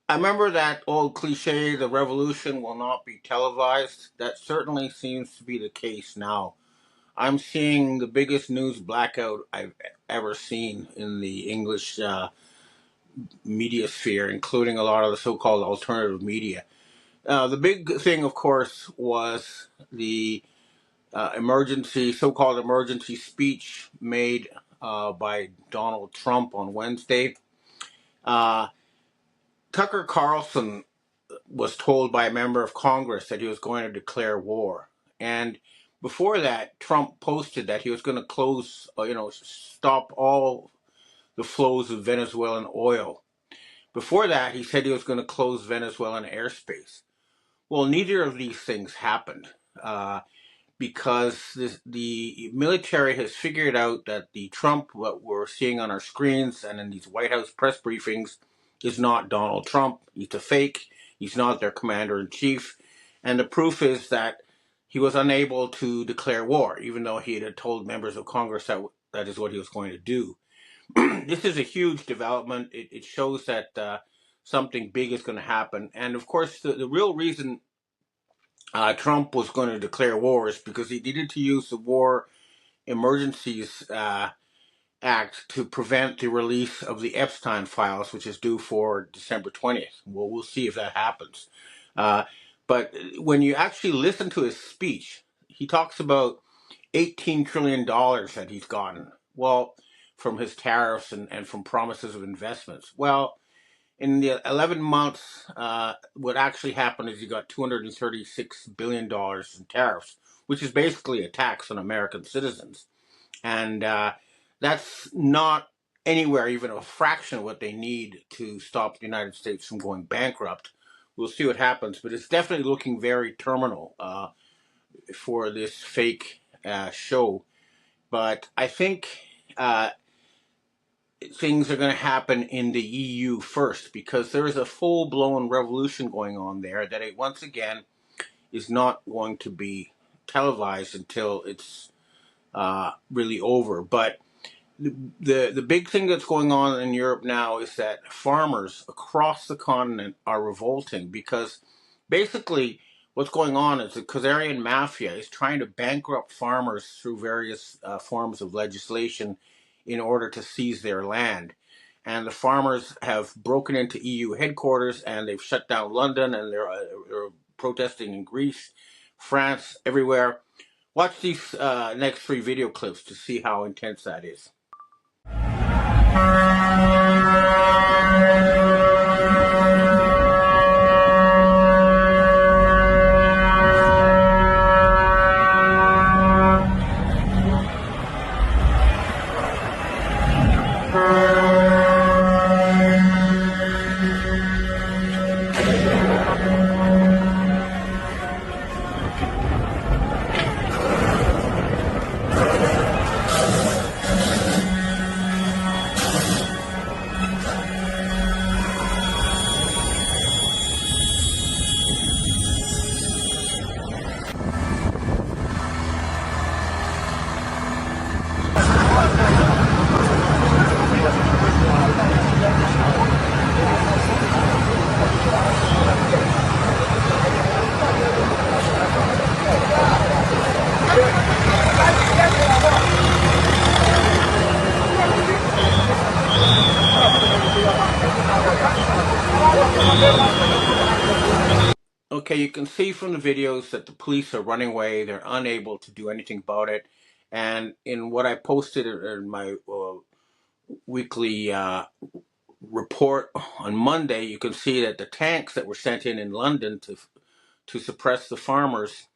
I remember that old cliche, the revolution will not be televised. That certainly seems to be the case now. I'm seeing the biggest news blackout I've ever seen in the English media sphere, including a lot of the so-called alternative media. The big thing, of course, was the so-called emergency speech made by Donald Trump on Wednesday. Uh, Tucker Carlson was told by a member of Congress that he was going to declare war. And before that, Trump posted that he was going to stop all the flows of Venezuelan oil. Before that, he said he was going to close Venezuelan airspace. Well, neither of these things happened because the military has figured out that the Trump, what we're seeing on our screens and in these White House press briefings, is not Donald Trump. He's a fake. He's not their commander in chief. And the proof is that he was unable to declare war, even though he had told members of Congress that that is what he was going to do. This is a huge development. It shows that something big is going to happen. And of course, the real reason Trump was going to declare war is because he needed to use the War Emergencies Act to prevent the release of the Epstein files, which is due for December 20th. Well, we'll see if that happens. Uh, but when you actually listen to his speech, he talks about $18 trillion that he's gotten. Well, from his tariffs and from promises of investments. Well, in the 11 months, what actually happened is you got $236 billion in tariffs, which is basically a tax on American citizens. And that's not anywhere even a fraction of what they need to stop the United States from going bankrupt. We'll see what happens, but it's definitely looking very terminal for this fake show. But I think things are going to happen in the EU first because there is a full-blown revolution going on there that it once again is not going to be televised until it's really over. But the big thing that's going on in Europe now is that farmers across the continent are revolting because basically what's going on is the Khazarian mafia is trying to bankrupt farmers through various forms of legislation in order to seize their land. And the farmers have broken into EU headquarters and they've shut down London and they're protesting in Greece, France, everywhere. Watch these next 3 video clips to see how intense that is. Okay, you can see from the videos that the police are running away. They're unable to do anything about it. And in what I posted in my weekly report on Monday, you can see that the tanks that were sent in London to suppress the farmers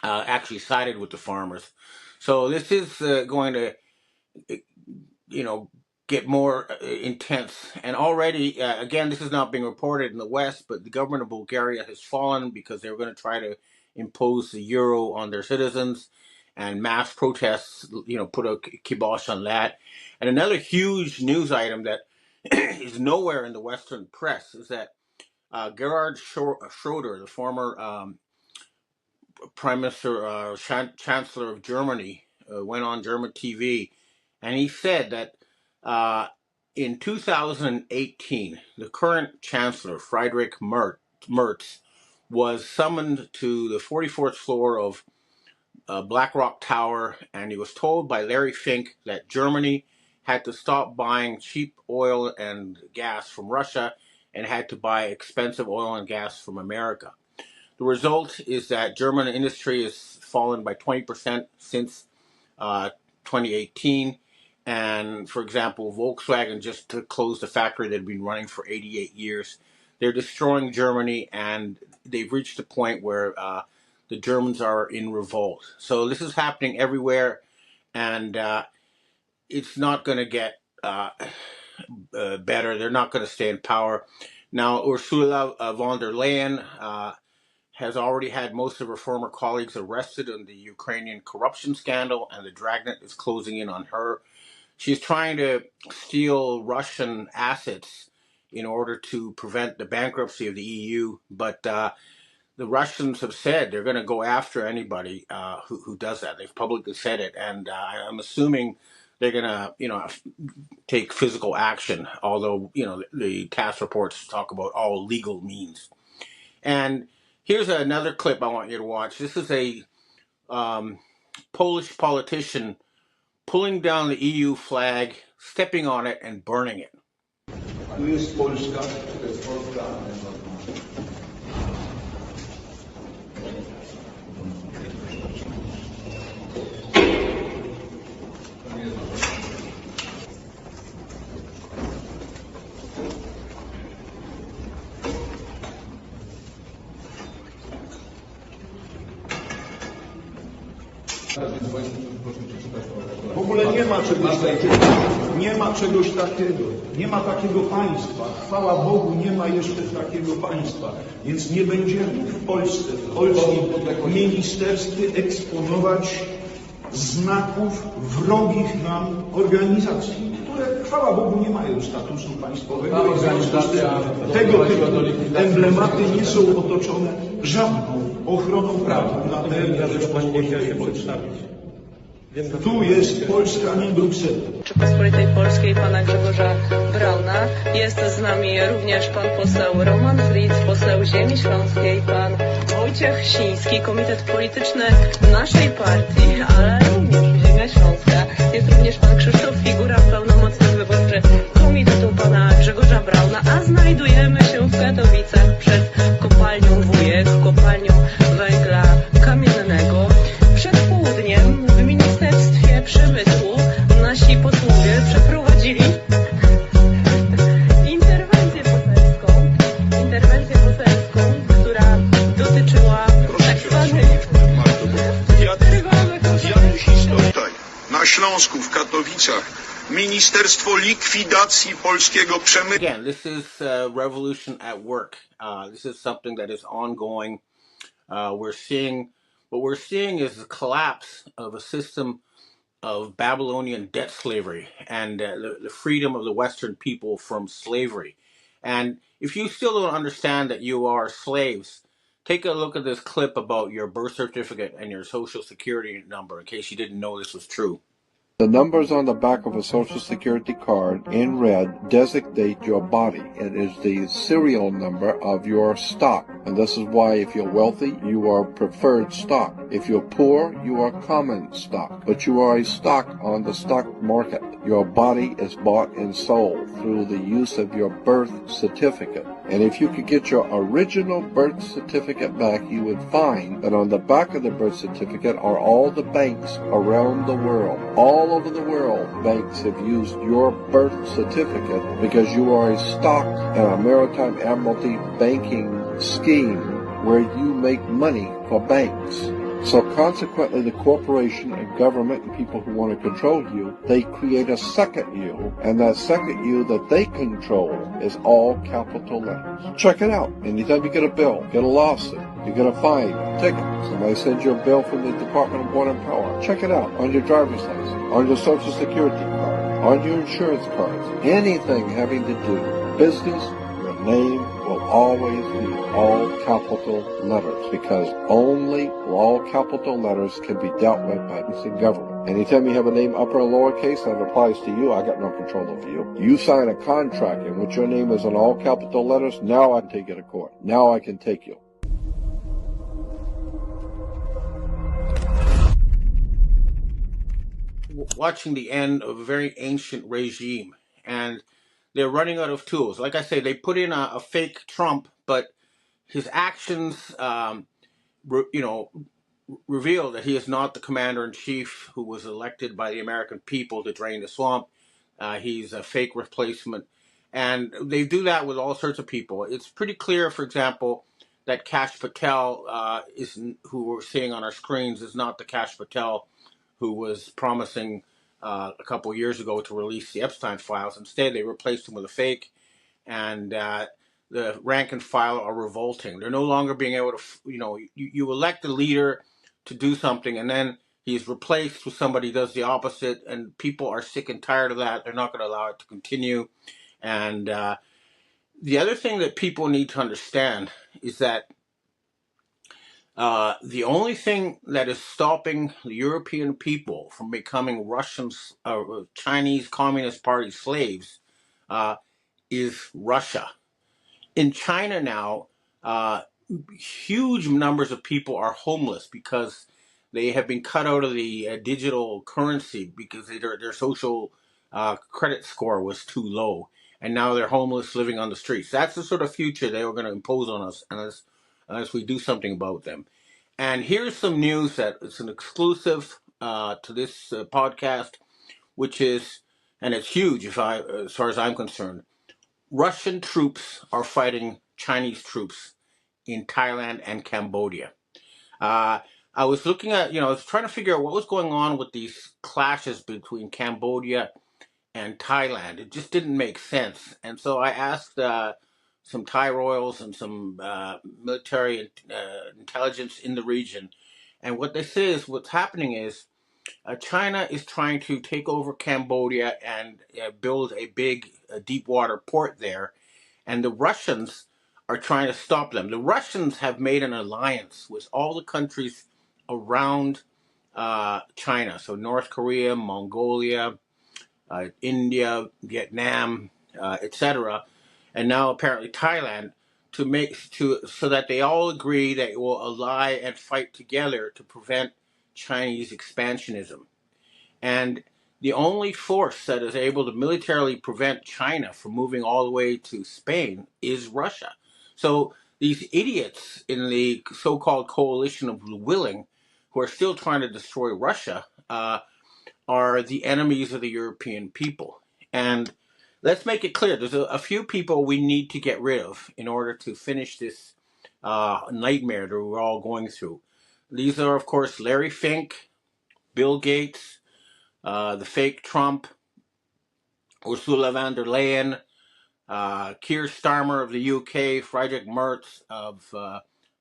actually sided with the farmers. So this is going to, get more intense. And already, again, this is not being reported in the West, but the government of Bulgaria has fallen because they were going to try to impose the euro on their citizens, and mass protests, put a kibosh on that. And another huge news item that is nowhere in the Western press is that Gerhard Schroeder, the former Prime Minister, Chancellor of Germany, went on German TV, and he said that in 2018, the current Chancellor, Friedrich Merz, was summoned to the 44th floor of Black Rock Tower, and he was told by Larry Fink that Germany had to stop buying cheap oil and gas from Russia and had to buy expensive oil and gas from America. The result is that German industry has fallen by 20% since 2018. And for example, Volkswagen just closed a factory that had been running for 88 years. They're destroying Germany, and they've reached a point where the Germans are in revolt. So this is happening everywhere, and it's not going to get better. They're not going to stay in power. Now, Ursula von der Leyen has already had most of her former colleagues arrested in the Ukrainian corruption scandal, and the dragnet is closing in on her. She's trying to steal Russian assets in order to prevent the bankruptcy of the EU, but the Russians have said they're going to go after anybody who does that. They've publicly said it, and I'm assuming they're going to, take physical action, although, the TASS reports talk about all legal means. And here's another clip I want you to watch. This is a Polish politician pulling down the EU flag, stepping on it, and burning it. Tu jest Polska, to jest Polska. W ogóle nie ma czegoś takiego. Nie ma czegoś takiego. Nie ma takiego państwa. Chwała Bogu, nie ma jeszcze takiego państwa. Więc nie będziemy w Polsce, w polskim ministerstwie eksponować znaków wrogich nam organizacji, które, chwała Bogu, nie mają statusu państwowego. Tego typu emblematy nie są otoczone żadną ochroną prawną na terenie Rzeczypospolitej Polskiej. Tu jest Polska, nie Bruksela. Rzeczypospolitej Polskiej pana Grzegorza Brauna. Jest z nami również pan poseł Roman Fritz, poseł Ziemi Śląskiej, pan Wojciech Siński, komitet polityczny naszej partii, ale również Ziemia Śląska. Jest również pan Krzysztof Figura, pełnomocnik wyborczy komitetu pana Grzegorza Brauna, a znajdujemy się w Katowicach przed kopalnią Wujek, kopalnią węgla kamiennego. Przed południem w Ministerstwie Przemysłu nasi posłowie przeprowadzili interwencję poselską, która dotyczyła tak zwanych Tutaj, na Śląsku, w Katowicach, Ministerstwo Likwidacji Polskiego Przemysłu. Again, this is revolution at work. This is something that is ongoing. What we're seeing is the collapse of a system of Babylonian debt slavery and the freedom of the Western people from slavery. And if you still don't understand that you are slaves, take a look at this clip about your birth certificate and your social security number, in case you didn't know this was true. The numbers on the back of a Social Security card in red designate your body. It is the serial number of your stock. And this is why if you're wealthy, you are preferred stock. If you're poor, you are common stock. But you are a stock on the stock market. Your body is bought and sold through the use of your birth certificate. And if you could get your original birth certificate back, you would find that on the back of the birth certificate are all the banks around the world. All over the world, banks have used your birth certificate because you are a stock in a maritime admiralty banking scheme where you make money for banks. So consequently, the corporation and government and people who want to control you, they create a second you, and that second you that they control is all capital letters. Check it out. Anytime you get a bill, get a lawsuit, you get a fine, a ticket, somebody sends you a bill from the Department of Water and Power, check it out on your driver's license, on your Social Security card, on your insurance cards, anything having to do with business, your name will always be all capital letters, because only all capital letters can be dealt with by the government. Anytime you have a name upper and lowercase, that applies to you. I got no control over you. You sign a contract in which your name is in all capital letters, now I can take you to court. Now I can take you. Watching the end of a very ancient regime, and they're running out of tools. Like I say, they put in a fake Trump, but his actions, reveal that he is not the commander-in-chief who was elected by the American people to drain the swamp. He's a fake replacement. And they do that with all sorts of people. It's pretty clear, for example, that Kash Patel, who we're seeing on our screens, is not the Kash Patel who was promising a couple of years ago to release the Epstein files. Instead, they replaced him with a fake. And the rank and file are revolting. They're no longer being able to, you elect a leader to do something, and then he's replaced with somebody who does the opposite, and people are sick and tired of that. They're not going to allow it to continue. And the other thing that people need to understand is that the only thing that is stopping the European people from becoming Chinese Communist Party slaves is Russia. In China now, huge numbers of people are homeless because they have been cut out of the digital currency because their social credit score was too low. And now they're homeless living on the streets. That's the sort of future they were going to impose on us unless we do something about them. And here's some news that it's an exclusive to this podcast, which is, and it's huge as far as I'm concerned, Russian troops are fighting Chinese troops in Thailand and Cambodia. I was looking at, I was trying to figure out what was going on with these clashes between Cambodia and Thailand. It just didn't make sense. And so I asked some Thai royals and some military intelligence in the region. And what they say is what's happening is China is trying to take over Cambodia and build a big deep water port there. And the Russians are trying to stop them. The Russians have made an alliance with all the countries around China. So North Korea, Mongolia, India, Vietnam, etc. And now apparently Thailand so that they all agree that it will ally and fight together to prevent Chinese expansionism. And the only force that is able to militarily prevent China from moving all the way to Spain is Russia. So these idiots in the so-called coalition of the willing, who are still trying to destroy Russia, are the enemies of the European people. And let's make it clear, there's a few people we need to get rid of in order to finish this nightmare that we're all going through. These are, of course, Larry Fink, Bill Gates, the fake Trump, Ursula von der Leyen, Keir Starmer of the UK, Friedrich Merz of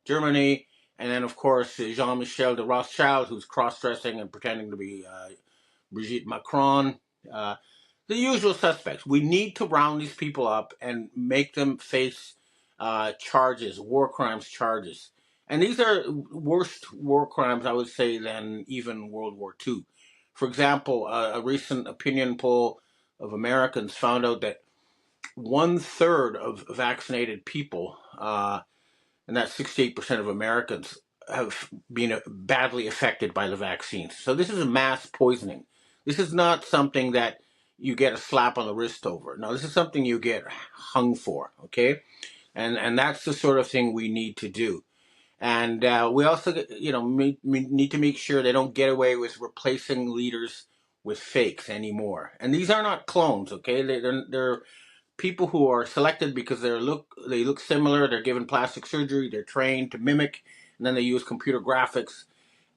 Germany, and then, of course, Jean-Michel de Rothschild, who's cross-dressing and pretending to be Brigitte Macron. The usual suspects. We need to round these people up and make them face charges, war crimes charges. And these are worse war crimes, I would say, than even World War II. For example, a recent opinion poll of Americans found out that 1/3 of vaccinated people, and that's 68% of Americans, have been badly affected by the vaccines. So this is a mass poisoning. This is not something that you get a slap on the wrist over. No, this is something you get hung for, okay? And that's the sort of thing we need to do. And we also, need to make sure they don't get away with replacing leaders with fakes anymore. And these are not clones, okay? They're people who are selected because they look similar. They're given plastic surgery. They're trained to mimic, and then they use computer graphics,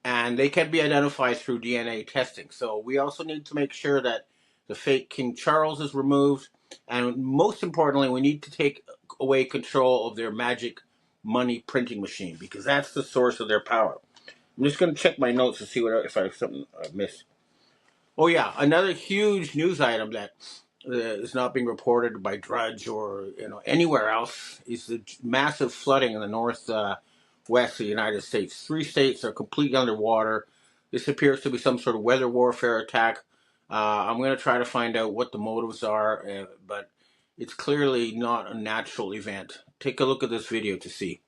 and they can be identified through DNA testing. So we also need to make sure that the fake King Charles is removed, and most importantly, we need to take away control of their magic money printing machine, because that's the source of their power. I'm just going to check my notes to see if I have something I missed. Oh yeah, another huge news item that is not being reported by Drudge or anywhere else is the massive flooding in the northwest of the United States. 3 states are completely underwater. This appears to be some sort of weather warfare attack. I'm going to try to find out what the motives are, but it's clearly not a natural event. Take a look at this video to see.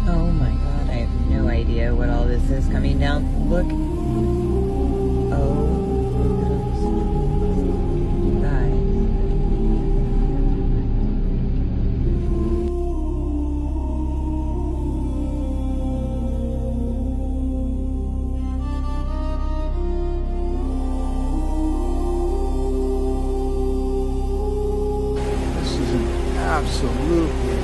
Oh my god, I have no idea what all this is coming down. Look. Oh. This is an absolutely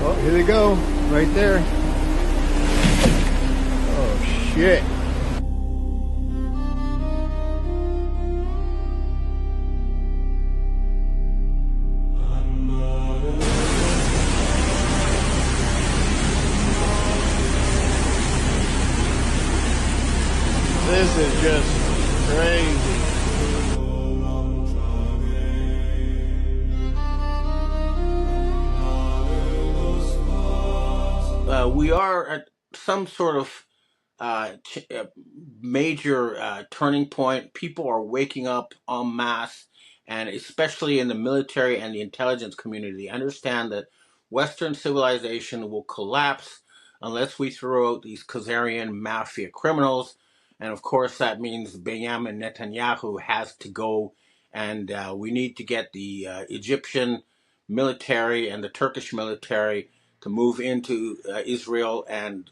Oh, here they go. Right there. Oh, shit. This is just crazy. We are at some sort of major turning point. People are waking up en masse, and especially in the military and the intelligence community, understand that Western civilization will collapse unless we throw out these Khazarian mafia criminals. And of course, that means Benjamin Netanyahu has to go, and we need to get the Egyptian military and the Turkish military to move into Israel and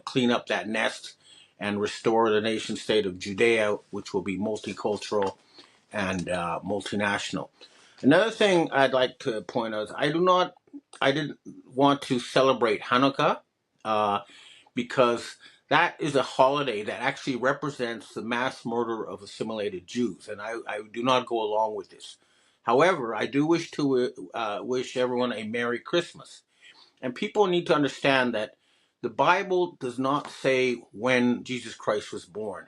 clean up that nest and restore the nation state of Judea, which will be multicultural and multinational. Another thing I'd like to point out is I didn't want to celebrate Hanukkah because that is a holiday that actually represents the mass murder of assimilated Jews, and I do not go along with this. However, I do wish to wish everyone a Merry Christmas. And people need to understand that the Bible does not say when Jesus Christ was born.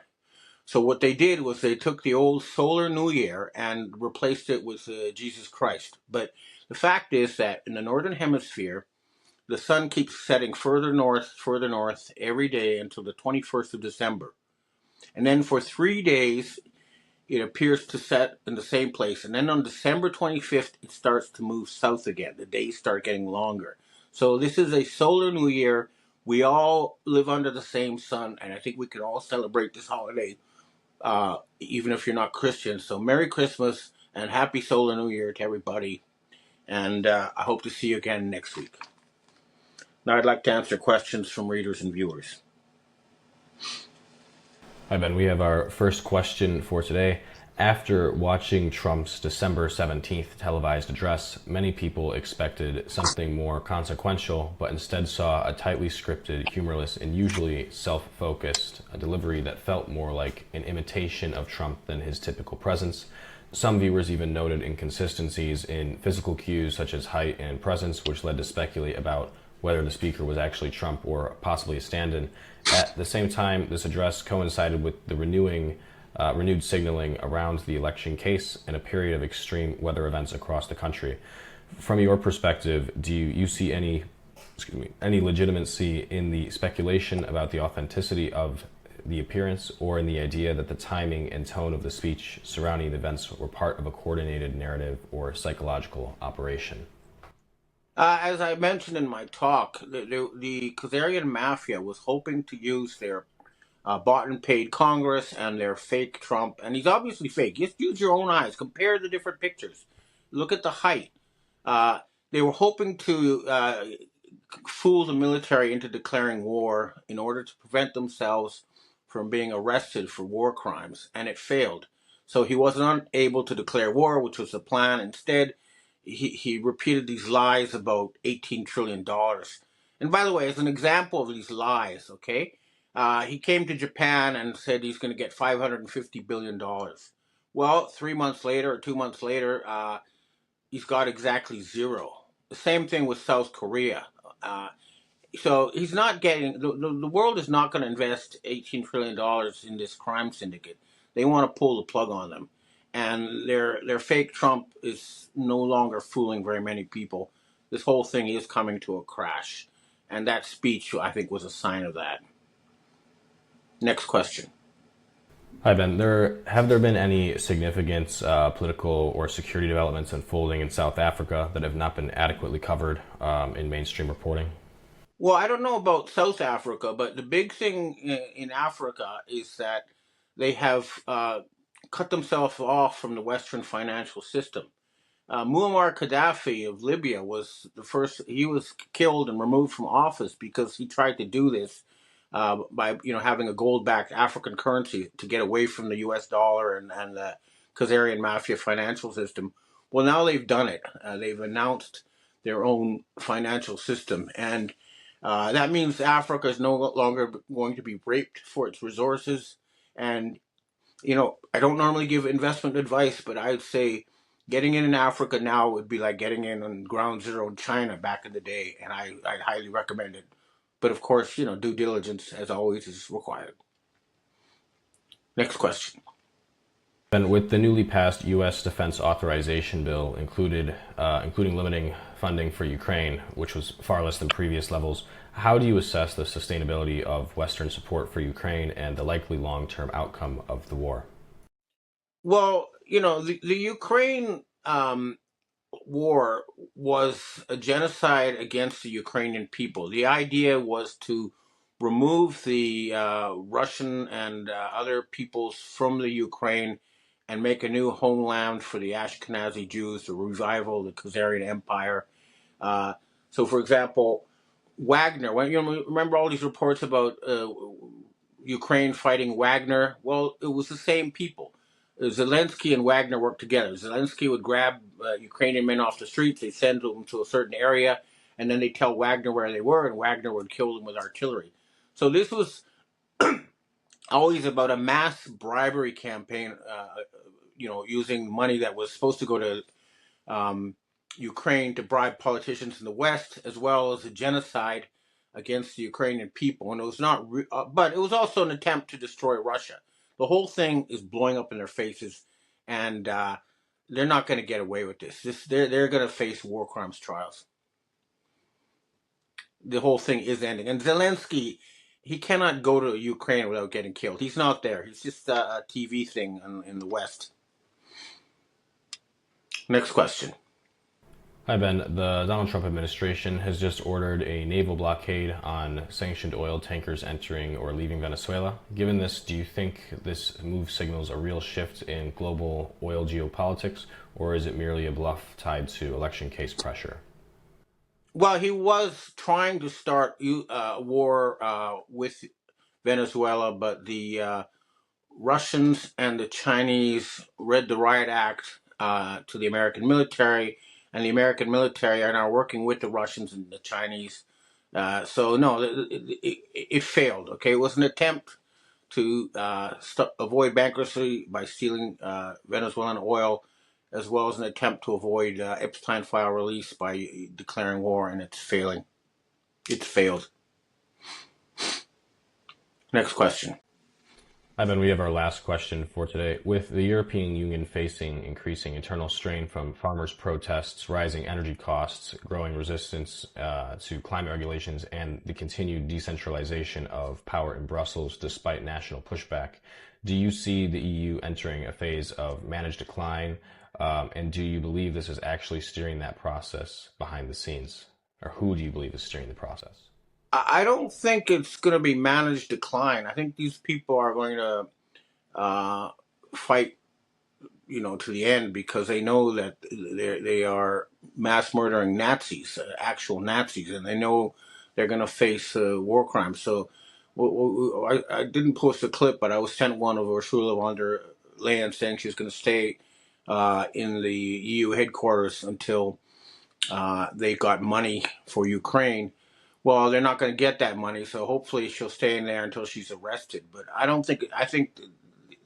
So what they did was they took the old solar new year and replaced it with Jesus Christ. But the fact is that in the northern hemisphere, the sun keeps setting further north every day until the 21st of December. And then for 3 days, it appears to set in the same place. And then on December 25th, it starts to move south again. The days start getting longer. So this is a solar new year. We all live under the same sun, and I think we can all celebrate this holiday, even if you're not Christian. So Merry Christmas and Happy Solar New Year to everybody. And I hope to see you again next week. Now I'd like to answer questions from readers and viewers. Hi, Ben. We have our first question for today. After watching Trump's December 17th televised address, many people expected something more consequential, but instead saw a tightly scripted, humorless, and usually self-focused delivery that felt more like an imitation of Trump than his typical presence. Some viewers even noted inconsistencies in physical cues such as height and presence, which led to speculate about whether the speaker was actually Trump or possibly a stand-in. At the same time, this address coincided with the renewed signaling around the election case and a period of extreme weather events across the country. From your perspective, do you see any legitimacy in the speculation about the authenticity of the appearance, or in the idea that the timing and tone of the speech surrounding the events were part of a coordinated narrative or psychological operation? As I mentioned in my talk, the Khazarian mafia was hoping to use their bought and paid Congress and their fake Trump, and he's obviously fake. Just use your own eyes. Compare the different pictures. Look at the height. They were hoping to fool the military into declaring war in order to prevent themselves from being arrested for war crimes, and it failed. So he was not able to declare war, which was the plan. Instead, he repeated these lies about $18 trillion. And by the way, as an example of these lies, okay, he came to Japan and said he's going to get $550 billion. Well, 3 months later or 2 months later, he's got exactly zero. The same thing with South Korea. Uh, so he's not getting the world is not going to invest $18 trillion in this crime syndicate. They want to pull the plug on them, and their fake Trump is no longer fooling very many people. This whole thing is coming to a crash, and that speech I think was a sign of that. Next question. Hi, Ben. Have there been any significant political or security developments unfolding in South Africa that have not been adequately covered in mainstream reporting? Well, I don't know about South Africa, but the big thing in Africa is that they have cut themselves off from the Western financial system. Muammar Gaddafi of Libya was the first. He was killed and removed from office because he tried to do this by having a gold-backed African currency to get away from the U.S. dollar and the Khazarian mafia financial system. Well, now they've done it. They've announced their own financial system, and that means Africa is no longer going to be raped for its resources. And I don't normally give investment advice, but I'd say getting in Africa now would be like getting in on ground zero in China back in the day, and I'd highly recommend it. But of course, due diligence, as always, is required. Next question. And with the newly passed U.S. defense authorization bill including limiting funding for Ukraine, which was far less than previous levels, how do you assess the sustainability of Western support for Ukraine and the likely long-term outcome of the war? Well, the Ukraine war was a genocide against the Ukrainian people. The idea was to remove the Russian and other peoples from the Ukraine and make a new homeland for the Ashkenazi Jews, the revival of the Khazarian Empire. Uh, so, for example, Wagner. When remember all these reports about Ukraine fighting Wagner? Well, it was the same people. Zelensky and Wagner worked together. Zelensky would grab Ukrainian men off the streets, they send them to a certain area, and then they tell Wagner where they were, and Wagner would kill them with artillery. So this was always about a mass bribery campaign, using money that was supposed to go to Ukraine to bribe politicians in the West, as well as a genocide against the Ukrainian people. And it was not, but it was also an attempt to destroy Russia. The whole thing is blowing up in their faces, and they're not going to get away with this. They're going to face war crimes trials. The whole thing is ending, and Zelensky, he cannot go to Ukraine without getting killed. He's not there. He's just a TV thing in the West. Next question. Hi, Ben. The Donald Trump administration has just ordered a naval blockade on sanctioned oil tankers entering or leaving Venezuela. Given this, do you think this move signals a real shift in global oil geopolitics, or is it merely a bluff tied to election case pressure? Well, he was trying to start a war with Venezuela, but the Russians and the Chinese read the Riot Act to the American military, and the American military are now working with the Russians and the Chinese. So no, it failed. Okay, it was an attempt to avoid bankruptcy by stealing Venezuelan oil, as well as an attempt to avoid Epstein file release by declaring war, and it's failing. It's failed. Next question. Hi, Ben. We have our last question for today. With the European Union facing increasing internal strain from farmers' protests, rising energy costs, growing resistance to climate regulations, and the continued decentralization of power in Brussels despite national pushback, do you see the EU entering a phase of managed decline? And do you believe this is actually steering that process behind the scenes? Or who do you believe is steering the process? I don't think it's going to be managed decline. I think these people are going to fight, to the end, because they know that they are mass murdering Nazis, actual Nazis, and they know they're going to face war crimes. So I didn't post a clip, but I was sent one of Ursula von der Leyen saying she's going to stay in the EU headquarters until they got money for Ukraine. Well, they're not going to get that money, so hopefully she'll stay in there until she's arrested. But I think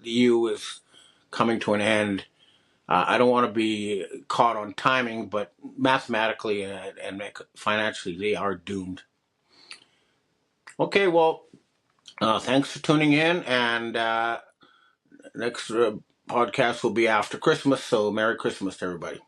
the EU is coming to an end. I don't want to be caught on timing, but mathematically and financially, they are doomed. Okay, well, thanks for tuning in, and next podcast will be after Christmas, so Merry Christmas to everybody.